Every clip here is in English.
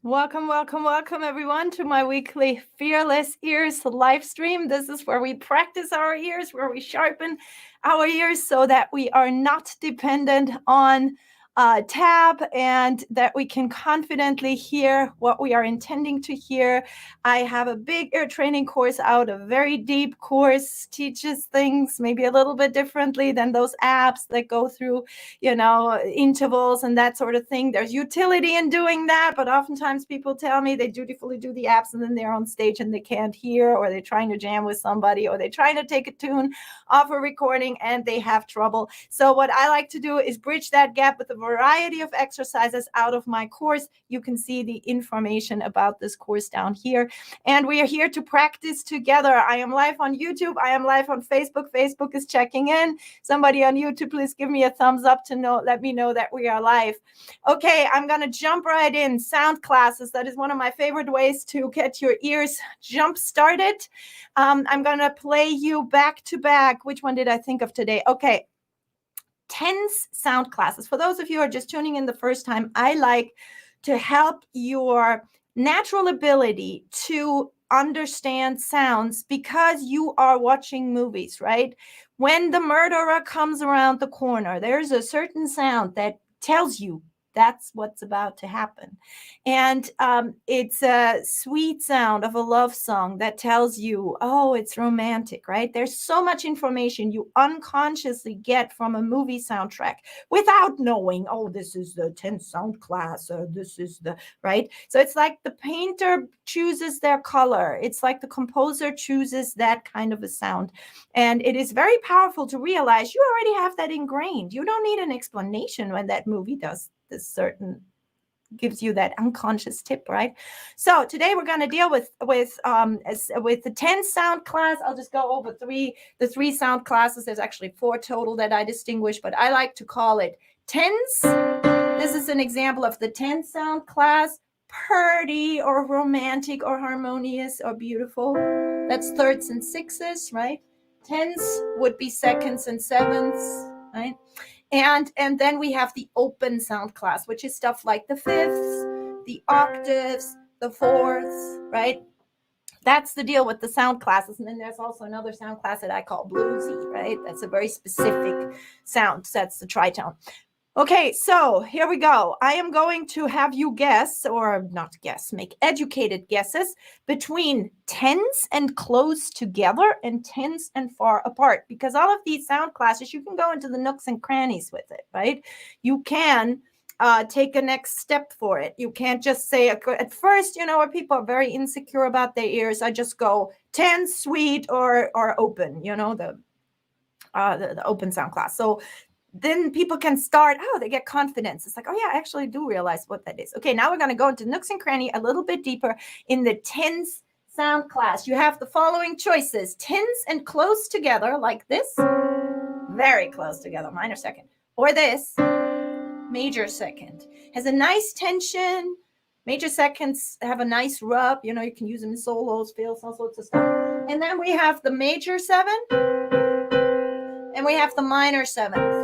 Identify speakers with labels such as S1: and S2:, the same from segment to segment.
S1: Welcome, welcome, welcome, everyone, to my weekly Fearless Ears live stream. This is where we practice our ears, where we sharpen our ears so that we are not dependent on tab and that we can confidently hear what we are intending to hear. I have a big ear training course out, a very deep course, teaches things maybe a little bit differently than those apps that go through intervals and that sort of thing. There's utility in doing that, but oftentimes people tell me they dutifully do the apps and then they're on stage and they can't hear, or they're trying to jam with somebody, or they're trying to take a tune off a recording and they have trouble. So what I like to do is bridge that gap with a variety of exercises out of my course. You can see the information about this course down here. And we are here to practice together. I am live on YouTube. I am live on Facebook. Facebook is checking in. Somebody on YouTube, please give me a thumbs up to let me know that we are live. Okay, I'm going to jump right in. Sound classes. That is one of my favorite ways to get your ears jump started. I'm going to play you back to back. Which one did I think of today? Okay. TENS sound classes. For those of you who are just tuning in the first time, I like to help your natural ability to understand sounds because you are watching movies, right? When the murderer comes around the corner, there's a certain sound that tells you that's what's about to happen. And it's a sweet sound of a love song that tells you, oh, it's romantic, right? There's so much information you unconsciously get from a movie soundtrack without knowing, oh, this is the 10th sound class, or this is the, right? So it's like the painter chooses their color. It's like the composer chooses that kind of a sound. And it is very powerful to realize you already have that ingrained. You don't need an explanation when that movie does this certain, gives you that unconscious tip, right? So today we're going to deal with the 10 sound class. I'll just go over the three sound classes. There's actually 4 total that I distinguish, but I like to call it tens. This is an example of the 10 sound class. Pretty or romantic or harmonious or beautiful. That's thirds and sixes, right? Tens would be seconds and sevenths, right? And then we have the open sound class, which is stuff like the fifths, the octaves, the fourths, right? That's the deal with the sound classes. And then there's also another sound class that I call bluesy, right? That's a very specific sound. That's the tritone. Okay, so here we go. I am going to have you guess, or not guess, make educated guesses between tens and close together and tens and far apart. Because all of these sound classes, you can go into the nooks and crannies with it, right? You can take a next step for it. You can't just say, at first, where people are very insecure about their ears, I just go tens, sweet, or open, the open sound class. So then people can start, they get confidence. It's like, oh yeah, I actually do realize what that is. Okay, now we're going to go into nooks and cranny a little bit deeper in the tens sound class. You have the following choices: tens and close together, like this, very close together, minor second, or this, major second. Has a nice tension. Major seconds have a nice rub. You can use them in solos, fills, all sorts of stuff. And then we have the major 7, and we have the minor 7th.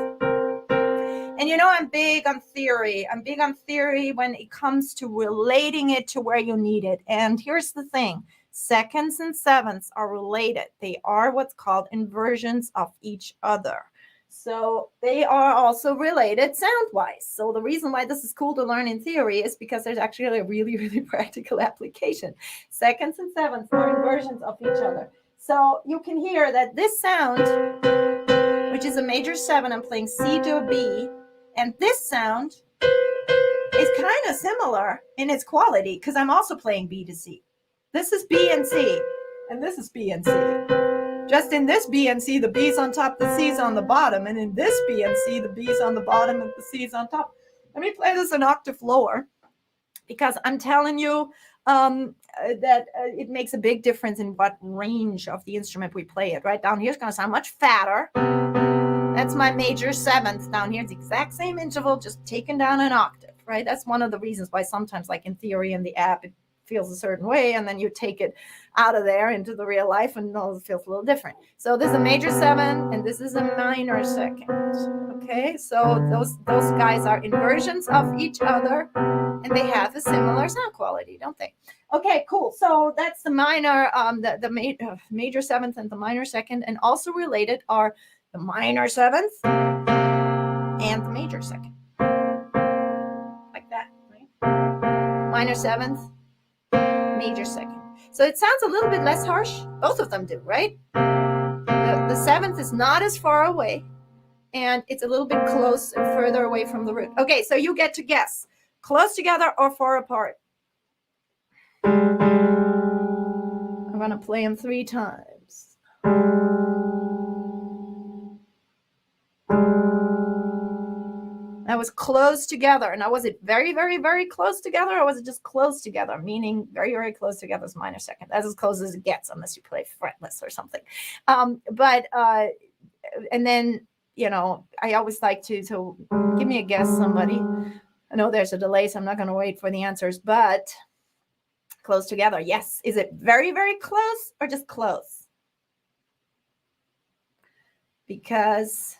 S1: And I'm big on theory. I'm big on theory when it comes to relating it to where you need it. And here's the thing. Seconds and sevenths are related. They are what's called inversions of each other. So they are also related sound-wise. So the reason why this is cool to learn in theory is because there's actually a really, really practical application. Seconds and sevenths are inversions of each other. So you can hear that this sound, which is a major 7, I'm playing C to a B, and this sound is kind of similar in its quality because I'm also playing B to C. This is B and C, and this is B and C. Just in this B and C, the B's on top, the C's on the bottom, and in this B and C, the B's on the bottom and the C's on top. Let me play this an octave lower because I'm telling you that it makes a big difference in what range of the instrument we play it. Right down here is going to sound much fatter. That's my major 7th down here. It's the exact same interval, just taken down an octave, right? That's one of the reasons why sometimes, like in theory in the app, it feels a certain way, and then you take it out of there into the real life, and it feels a little different. So this is a major 7, and this is a minor 2nd. Okay, so those guys are inversions of each other. And they have a similar sound quality, don't they? Okay, cool. So that's the minor, major seventh and the minor second, and also related are the minor seventh and the major second, like that, right? Minor seventh, major second. So it sounds a little bit less harsh. Both of them do, right? The seventh is not as far away, and it's a little bit close and further away from the root. Okay, so you get to guess. Close together or far apart? I'm going to play them 3 times. That was close together. Now, was it very, very, very close together, or was it just close together? Meaning very, very close together is minor second. That's as close as it gets, unless you play fretless or something. And then, you know, I always like to give me a guess, somebody. I know there's a delay, so I'm not going to wait for the answers, but close together, yes. Is it very, very close or just close? Because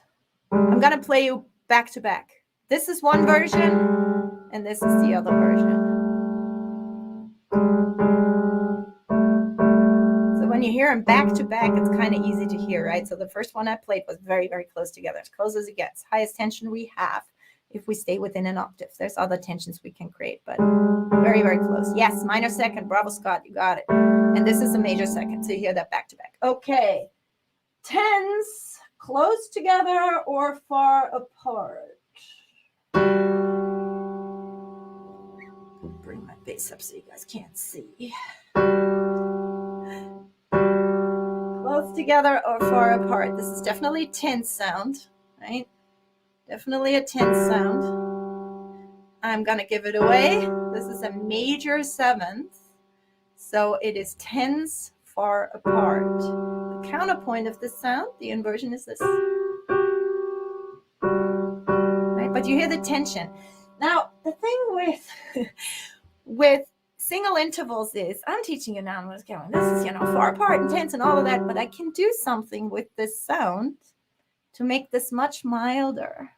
S1: I'm going to play you back to back. This is one version, and this is the other version. So when you hear them back to back, it's kind of easy to hear, right? So the first one I played was very, very close together, as close as it gets. Highest tension we have if we stay within an octave. There's other tensions we can create, but very, very close. Yes, minor second. Bravo, Scott. You got it. And this is a major second, so you hear that back to back. Okay. Tens, close together or far apart? Bring my bass up so you guys can't see. Close together or far apart? This is definitely a tense sound, right? Definitely a tense sound. I'm going to give it away. This is a major seventh, so it is tens far apart. The counterpoint of this sound, the inversion, is this. Right? But you hear the tension. Now, the thing with single intervals is, I'm teaching you now, this is, you know, far apart and tense and all of that, but I can do something with this sound to make this much milder.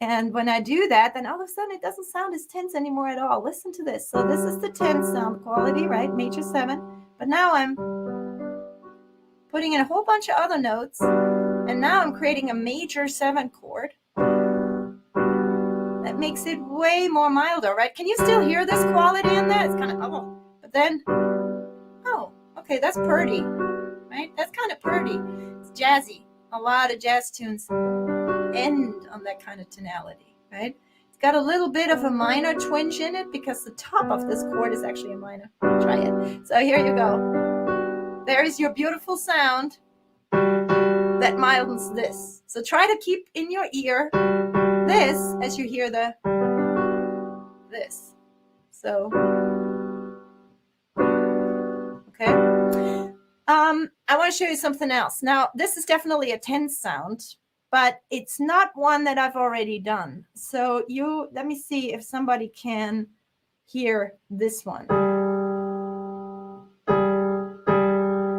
S1: And when I do that, then all of a sudden it doesn't sound as tense anymore at all. Listen to this. So this is the tense sound quality, right? Major 7. But now I'm putting in a whole bunch of other notes, and now I'm creating a major 7 chord. That makes it way more milder, right? Can you still hear this quality in there? It's kind of, oh, but then, oh, okay, that's purdy, right? That's kind of purdy. It's jazzy. A lot of jazz tunes end on that kind of tonality, right? It's got a little bit of a minor twinge in it because the top of this chord is actually a minor. Try it. So here you go. There is your beautiful sound that mildens this. So try to keep in your ear this as you hear this. So, okay. I want to show you something else. Now, this is definitely a tense sound, but it's not one that I've already done. So let me see if somebody can hear this one.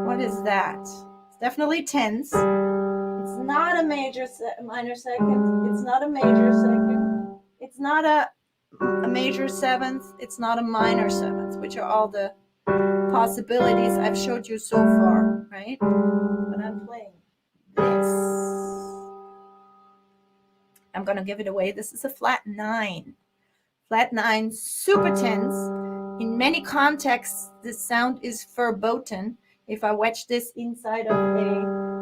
S1: What is that? It's definitely tense. It's not a minor second. It's not a major second. It's not a major 7th. It's not a minor 7th, which are all the possibilities I've showed you so far, right? But I'm playing this. I'm going to give it away. This is a flat 9. Flat 9, super tense. In many contexts, this sound is verboten. If I wedge this inside of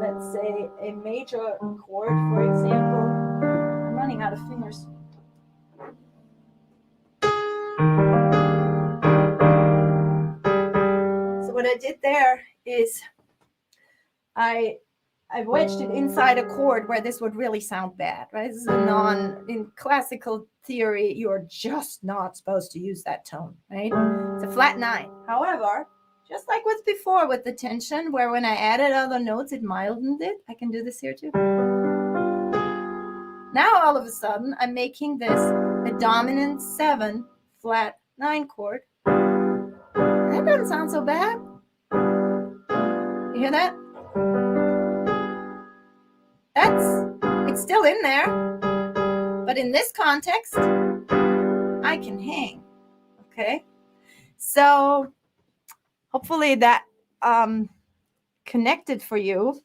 S1: let's say, a major chord, for example. I'm running out of fingers. So what I did there is I wedged it inside a chord where this would really sound bad, right? This is in classical theory, you're just not supposed to use that tone, right? It's a flat 9. However, just like with before with the tension, where when I added other notes, it milddened it. I can do this here too. Now all of a sudden, I'm making this a dominant 7 flat 9 chord. That doesn't sound so bad. You hear that? It's still in there, but in this context, I can hang. Okay, so hopefully that connected for you.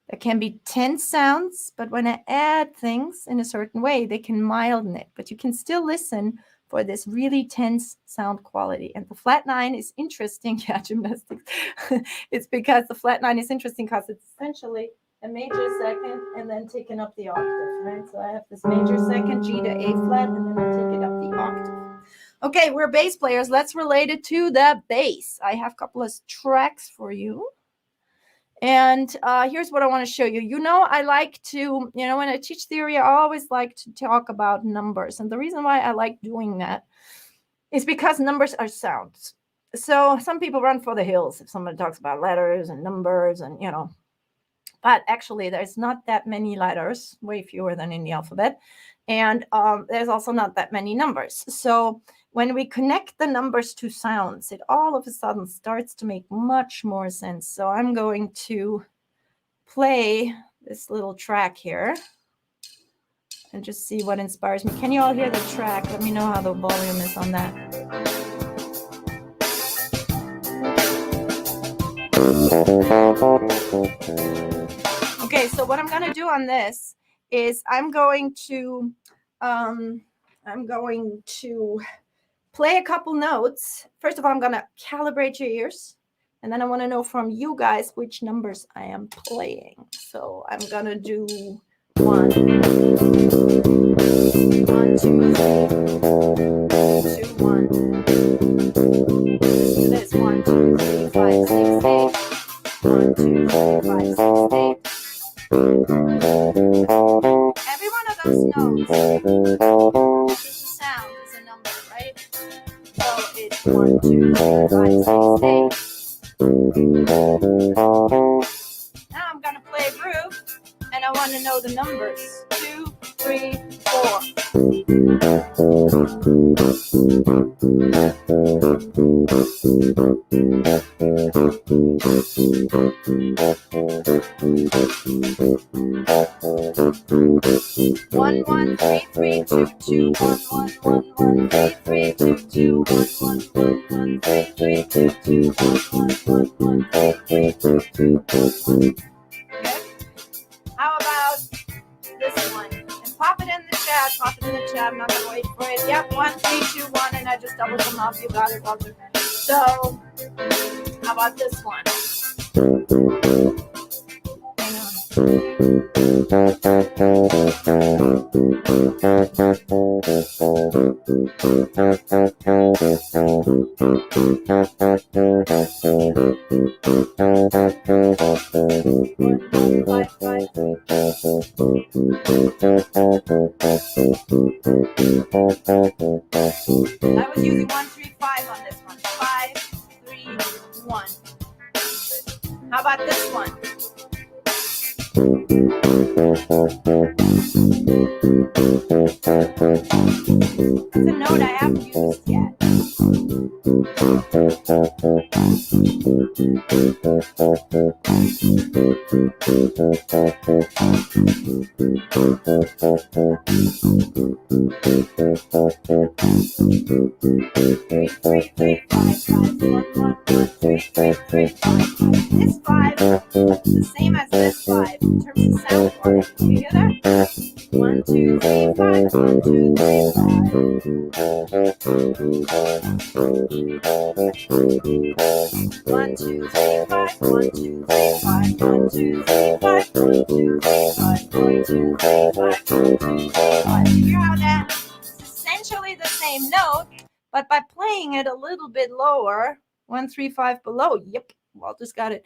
S1: There can be tense sounds, but when I add things in a certain way, they can milden it. But you can still listen for this really tense sound quality. And the flat nine is interesting. Yeah, gymnastics. It's because the flat nine is interesting because it's essentially a major second and then taking up the octave, right? So I have this major second, G to A flat, and then I take it up the octave. Okay, we're bass players. Let's relate it to the bass. I have a couple of tracks for you. And here's what I want to show you. You know, I like to, when I teach theory, I always like to talk about numbers. And the reason why I like doing that is because numbers are sounds. So some people run for the hills if somebody talks about letters and numbers and, but actually there's not that many letters, way fewer than in the alphabet. And there's also not that many numbers. So when we connect the numbers to sounds, it all of a sudden starts to make much more sense. So I'm going to play this little track here and just see what inspires me. Can you all hear the track? Let me know how the volume is on that. Okay, so what I'm going to do on this is I'm going to play a couple notes. First of all, I'm going to calibrate your ears. And then I want to know from you guys which numbers I am playing. So I'm going to do 1, 1, 2, 3, 2, 1. Let's do this. 1, 2, 3, 5, 6, 8. 1, 2, 3, 5, 6, 8. Every one of those notes is a sound, is a number, right? So it's 1, 2, 3, 5, 6, 8. Now I'm going to play a groove, and I want to know the numbers. 2, 3, 4. 1, 1, 3, 3, 2, 2, 1, 1, 1, 1, 3, 3, 2, 2, 1, 1, 1, 3, 3, 2, 2, 1, 1, 1, 3, 3, 2, 2. How about this one? And pop it in the chat. Pop it in the chat. I'm not gonna wait for it. Yep, 1, 3, 2, 1, and I just doubled them up. You got it, Walter. So, how about this one? Hang on. I was using 1, 3, 5 on this one. 5, 3, 1. How about this one? That's a note I haven't used yet. 5. The same as this 5 in terms of sound quality. Do you hear that? 1, 2, 3, 5. 1, 2, 3, 5. 1, 2, 3, 5. 1, 2, 3, 5. 1, 2, 3, 5. 1, 2, 3, 5. 1, 2, 3, 5. 1, 2, 3, 5. You hear how that's essentially the same note, but by playing it a little bit lower, 1, 3, 5 below. Yep, Walter's got it.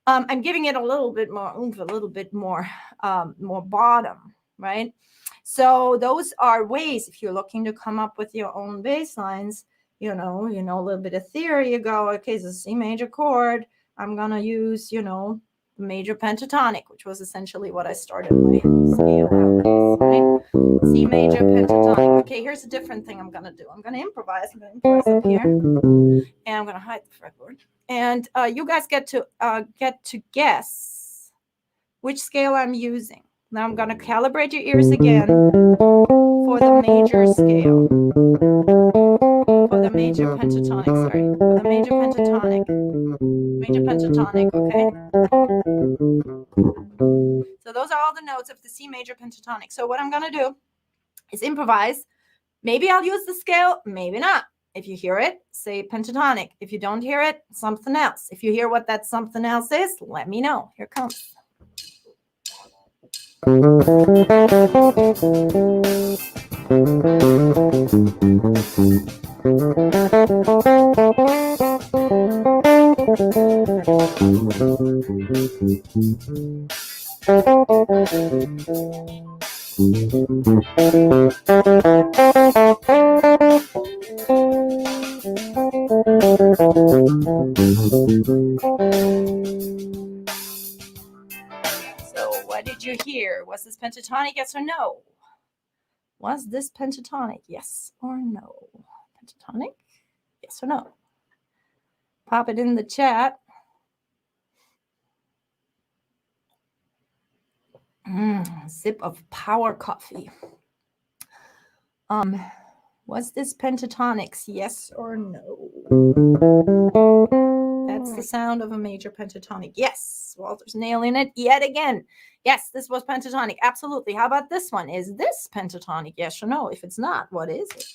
S1: I'm giving it a little bit more oomph, a little bit more bottom, right? So those are ways, if you're looking to come up with your own bass lines, you know a little bit of theory. You go, okay, it's a C major chord. I'm gonna use, the major pentatonic, which was essentially what I started my scale out with, right? C major pentatonic. Okay, here's a different thing I'm gonna do. I'm gonna improvise. I'm gonna improvise up here, and I'm gonna hide the fretboard. And you guys get to guess which scale I'm using. Now I'm gonna calibrate your ears again for the major scale. For the major pentatonic, sorry, with a major pentatonic. Major pentatonic, okay? So those are all the notes of the C major pentatonic. So what I'm going to do is improvise. Maybe I'll use the scale, maybe not. If you hear it, say pentatonic. If you don't hear it, something else. If you hear what that something else is, let me know. Here it comes. So what did you hear? Was this pentatonic, yes or no? Was this pentatonic, yes or no? Pentatonic, yes or no? Pop it in the chat. Sip of power coffee. Was this pentatonics, yes or no? That's the sound of a major pentatonic. Yes, Walter's nailing it yet again. Yes, this was pentatonic. Absolutely. How about this one? Is this pentatonic, yes or no? If it's not, what is it?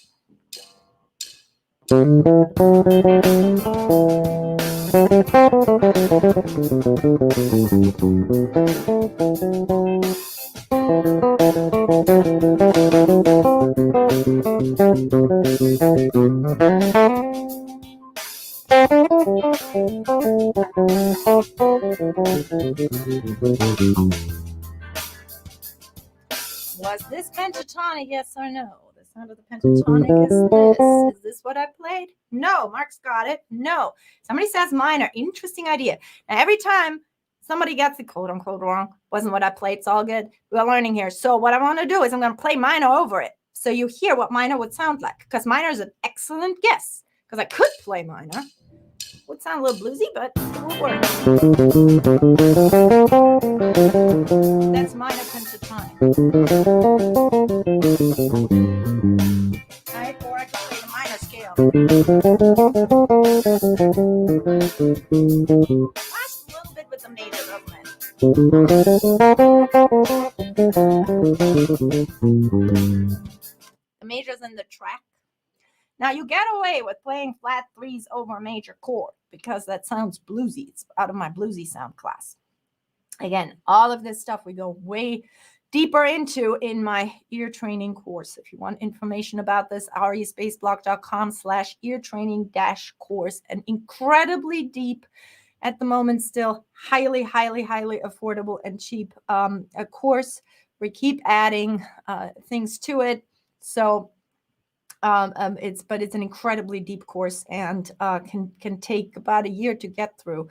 S1: Was this pentatonic, yes or no? The sound of the pentatonic is this. Is this what I played? No. Mark's got it. No. Somebody says minor. Interesting idea. Now, every time somebody gets it quote unquote wrong, wasn't what I played. It's all good. We're learning here. So what I want to do is I'm going to play minor over it. So you hear what minor would sound like. Because minor is an excellent guess. Because I could play minor. Would sound a little bluesy, but it will work. That's minor pentatonic. Right? Or I could play the minor scale. Last a little bit with the major, doesn't it? The major's in the track. Now, you get away with playing flat threes over a major chord because that sounds bluesy. It's out of my bluesy sound class. Again, all of this stuff we go way deeper into in my ear training course. If you want information about this, respaceblock.com/ear training-course. An incredibly deep, at the moment still highly, highly, highly affordable and cheap a course. We keep adding things to it. So it's an incredibly deep course and can take about a year to get through.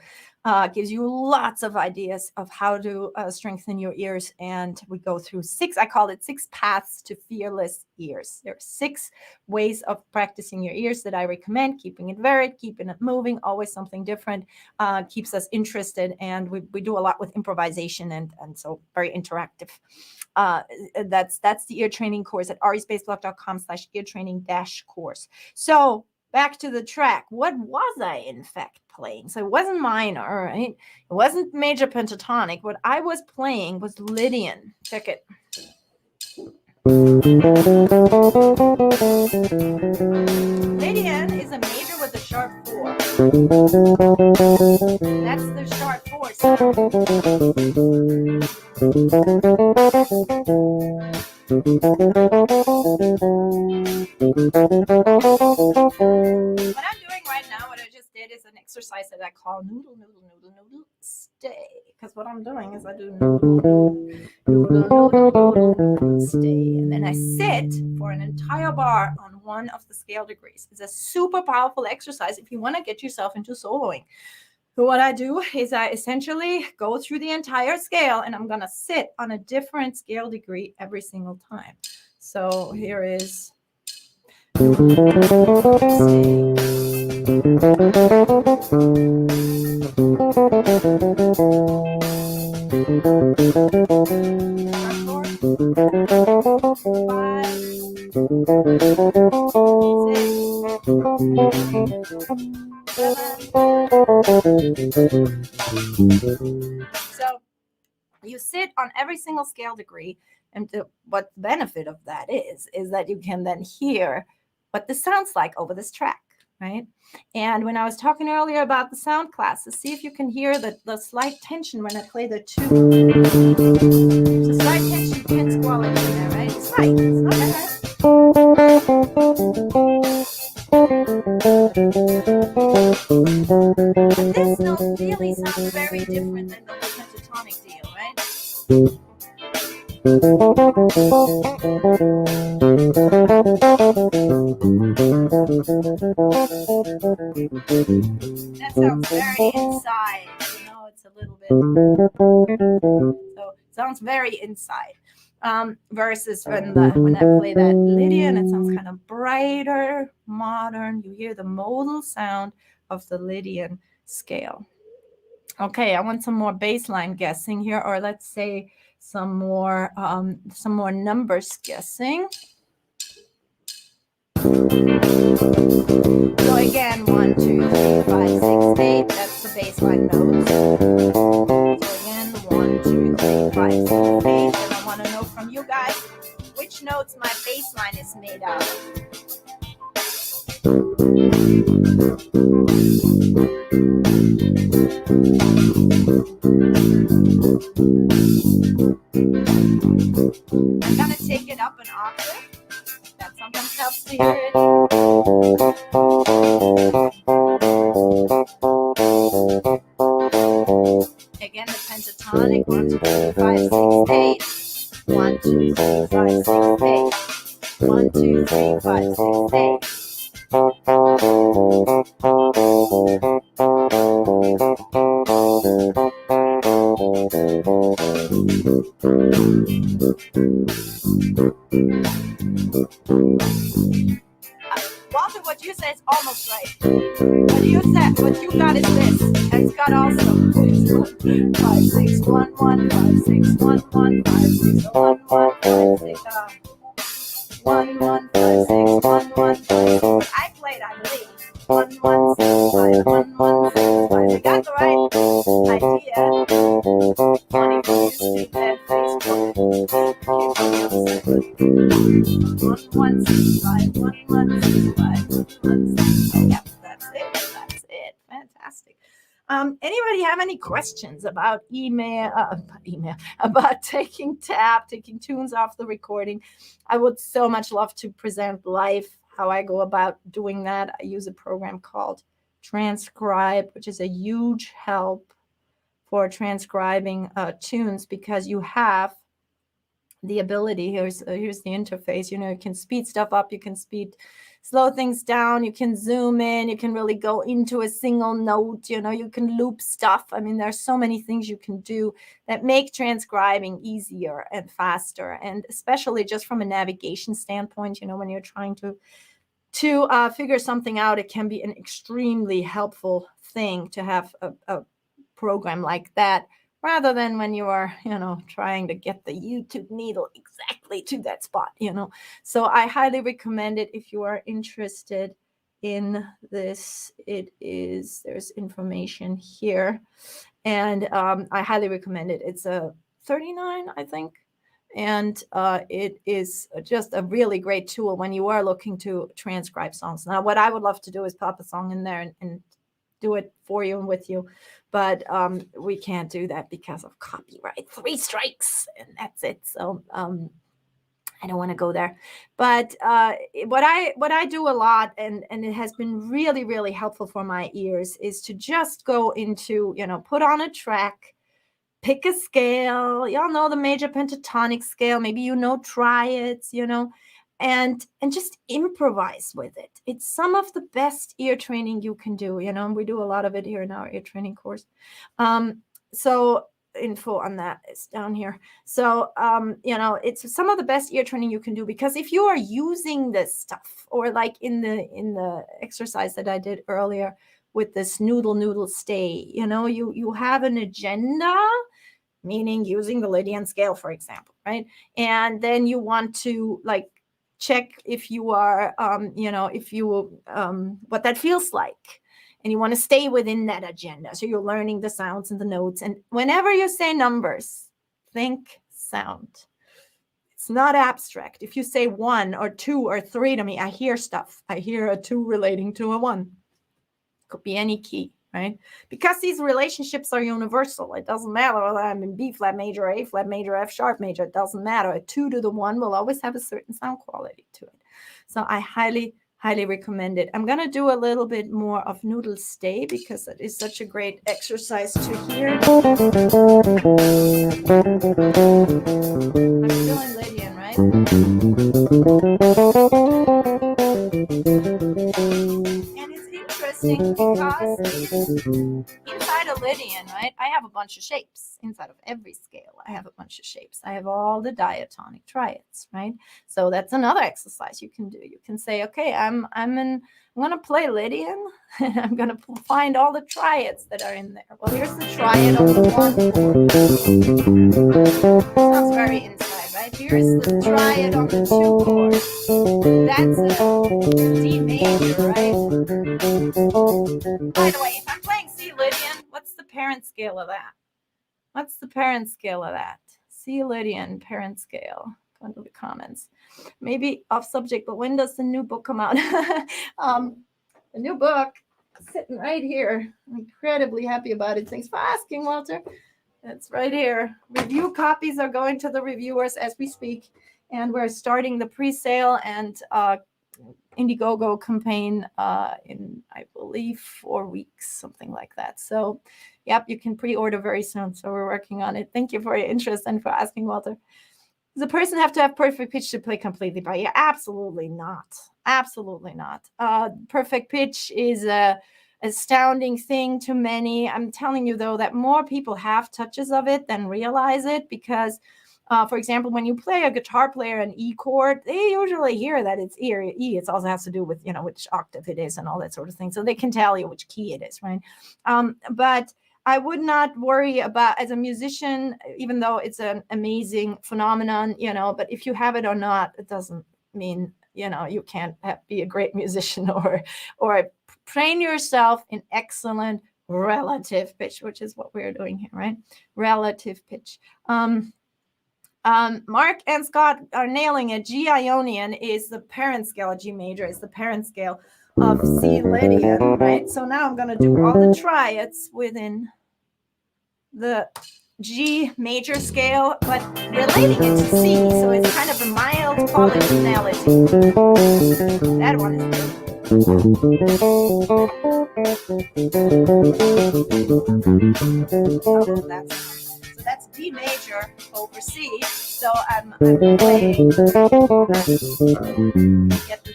S1: Gives you lots of ideas of how to strengthen your ears, and we go through I call it 6 paths to fearless ears. There are 6 ways of practicing your ears that I recommend. Keeping it varied, keeping it moving, always something different, keeps us interested, and we do a lot with improvisation and so very interactive. That's the ear training course at respaceblock.com/ear training-course. So back to the track. What was I in fact playing? So it wasn't minor, right? It wasn't major pentatonic. What I was playing was Lydian. Check it. Lydian is a major with a sharp 4. That's the sharp 4 sound. What I'm doing right now, what I just did is an exercise that I call noodle, noodle, noodle, noodle, stay. Because what I'm doing is I do noodle, noodle, noodle, noodle, noodle, stay. And then I sit for an entire bar on one of the scale degrees. It's a super powerful exercise if you want to get yourself into soloing. So what I do is I essentially go through the entire scale, and I'm going to sit on a different scale degree every single time. So here is So you sit on every single scale degree, and what the benefit of that is that you can then hear what this sounds like over this track, right? And when I was talking earlier about the sound classes, see if you can hear the slight tension when I play the two. There's a slight tension, tense quality in there, right? It's right. It's not bad. And this note really sounds very different than the pentatonic deal, right? That sounds very inside, it's a little bit, so it sounds very inside. Versus when I play that Lydian, it sounds kind of brighter, modern. You hear the modal sound of the Lydian scale. Okay, I want some more baseline guessing here, or let's say some more numbers guessing. So again, 1, 2, 3, 5, 6, 8. That's the baseline notes. So again, 1, 2, 3, 5, 6, 8. And I want to know from you guys which notes my baseline is made out of. I'm gonna take it up an octave. That sometimes helps to hear it. Again, the pentatonic. 1, 2, 3, 5, 6, 8. 1, 2, 3, 5, 6, 8. 1, 2, 3, 5, 6, 8. Walter, what you say is almost right. What you got is this. And Scott also. 5, 6, 1, 1, 5, 6, 1, 1, 5, 6, 1, 1, 5, 6, 1, 1, 5, 6, 1, 1, 5, 6. I played, I believe. 1, 1, 6, 5, 1, 1, 6, 5. You got the right idea. Funny YouTube and Facebook. 1, 1, 6, 5, 1, 1, 6, 5, 1, 6. Yep, that's it. That's it. Fantastic. Anybody have any questions about about taking tunes off the recording? I would so much love to present live how I go about doing that. I use a program called Transcribe, which is a huge help for transcribing tunes, because you have the ability. Here's the interface. You can speed stuff up, you can slow things down, you can zoom in, you can really go into a single note, you can loop stuff. I mean, there's so many things you can do that make transcribing easier and faster, and especially just from a navigation standpoint, when you're trying to figure something out, it can be an extremely helpful thing to have a program like that, rather than when you are, trying to get the YouTube needle exactly to that spot, So I highly recommend it if you are interested in this. There's information here, and I highly recommend it. It's a $39, I think. And it is just a really great tool when you are looking to transcribe songs. Now, what I would love to do is pop a song in there and do it for you and with you, but we can't do that because of copyright. 3 strikes and that's it. So I don't want to go there. But what I do a lot, and it has been really, really helpful for my ears, is to just go into, put on a track, pick a scale. Y'all know the major pentatonic scale. Maybe triads, and just improvise with it. It's some of the best ear training you can do. And we do a lot of it here in our ear training course. So info on that is down here. So it's some of the best ear training you can do, because if you are using this stuff, or like in the exercise that I did earlier with this noodle stay, you have an agenda. meaning using the Lydian scale, for example, right? And then you want to like check if you are, what that feels like. And you want to stay within that agenda. So you're learning the sounds and the notes. And whenever you say numbers, think sound. It's not abstract. If you say 1 or 2 or 3 to me, I hear stuff. I hear a 2 relating to a 1. Could be any key, right? Because these relationships are universal. It doesn't matter whether I'm in B flat major, A flat major, F sharp major. It doesn't matter. A 2 to the 1 will always have a certain sound quality to it. So I highly recommend it. I'm going to do a little bit more of noodle stay because it is such a great exercise to hear. I'm still in Lydian, right? And it's interesting because inside a Lydian, right, I have a bunch of shapes. Inside of every scale, I have a bunch of shapes. I have all the diatonic triads, right? So that's another exercise you can do. You can say, okay, I'm going to play Lydian, and I'm going to find all the triads that are in there. Well, here's the triad on the 1 chord. Sounds very inside, right? Here's the triad on the 2 chord. That's a D major, right? By the way, if I'm playing C Lydian, what's the parent scale of that? What's the parent scale of that? C Lydian parent scale. Go into the comments. Maybe off subject, but when does the new book come out? The new book sitting right here. I'm incredibly happy about it. Thanks for asking, Walter. It's right here. Review copies are going to the reviewers as we speak, and we're starting the pre-sale and Indiegogo campaign in, I believe, 4 weeks, something like that. So, yep, you can pre-order very soon. So we're working on it. Thank you for your interest and for asking, Walter. Does a person have to have perfect pitch to play completely by ear? Absolutely not. Absolutely not. Perfect pitch is a astounding thing to many. I'm telling you, though, that more people have touches of it than realize it because, for example, when you play a guitar player an E chord, they usually hear that it's E. It also has to do with, which octave it is and all that sort of thing. So they can tell you which key it is, right? But I would not worry about, as a musician, even though it's an amazing phenomenon, but if you have it or not, it doesn't mean, you can't be a great musician or train yourself in excellent relative pitch, which is what we're doing here, right? Relative pitch. Mark and Scott are nailing it. G Ionian is the parent scale. G major is the parent scale of C Lydian, right? So now I'm going to do all the triads within the G major scale, but relating it to C, so it's kind of a mild polytonality. That one is good. Oh, that's D major over C. So I'm playing, get the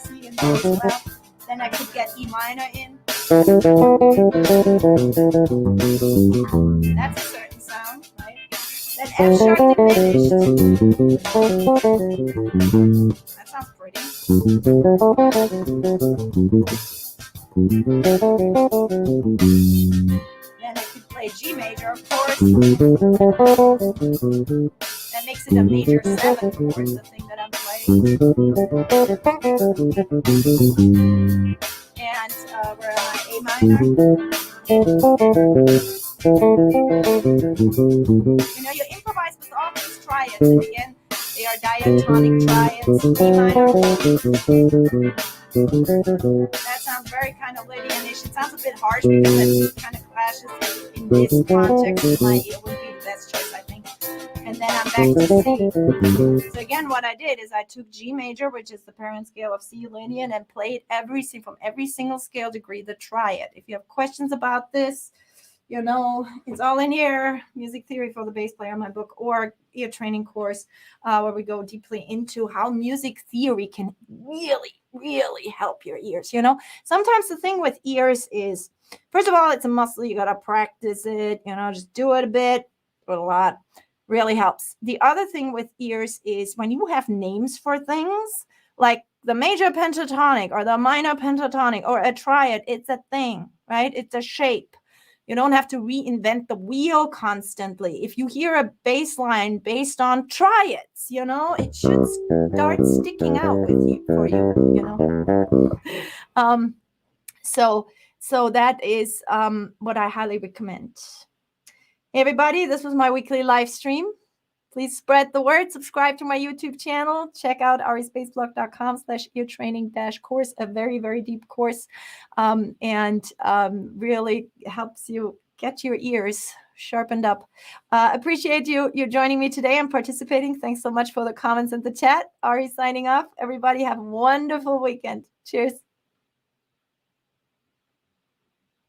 S1: C in there as well. Then I could get E minor in. That's a certain sound, right? Then F sharp diminished. That sounds pretty. Then I could play G major, of course. That makes it a major 7 chord, the thing that I'm playing. And we're on A minor. You improvise with all these triads, and again, they are diatonic triads. E minor. That sounds very kind of Lydianish. It sounds a bit harsh because it kind of clashes in this context with my ear. Would be the best choice, I think. And then I'm back to C. So again, what I did is I took G major, which is the parent scale of C Lydian, and played from every single scale degree the triad. If you have questions about this, it's all in here. Music Theory for the Bass Player, my book, or ear training course, where we go deeply into how music theory can really, really help your ears. Sometimes the thing with ears is, first of all, it's a muscle. You got to practice it, just do it a bit, do it a lot. Really helps. The other thing with ears is when you have names for things like the major pentatonic or the minor pentatonic or a triad, it's a thing, right? It's a shape. You don't have to reinvent the wheel constantly. If you hear a bass line based on triads, it should start sticking out with you for you. So that is what I highly recommend. Hey everybody, this was my weekly live stream. Please spread the word. Subscribe to my YouTube channel. Check out arispaceblock.com/eartraining-course, a very, very deep course, and really helps you get your ears sharpened up. Appreciate you joining me today and participating. Thanks so much for the comments in the chat. Ari signing off. Everybody have a wonderful weekend. Cheers.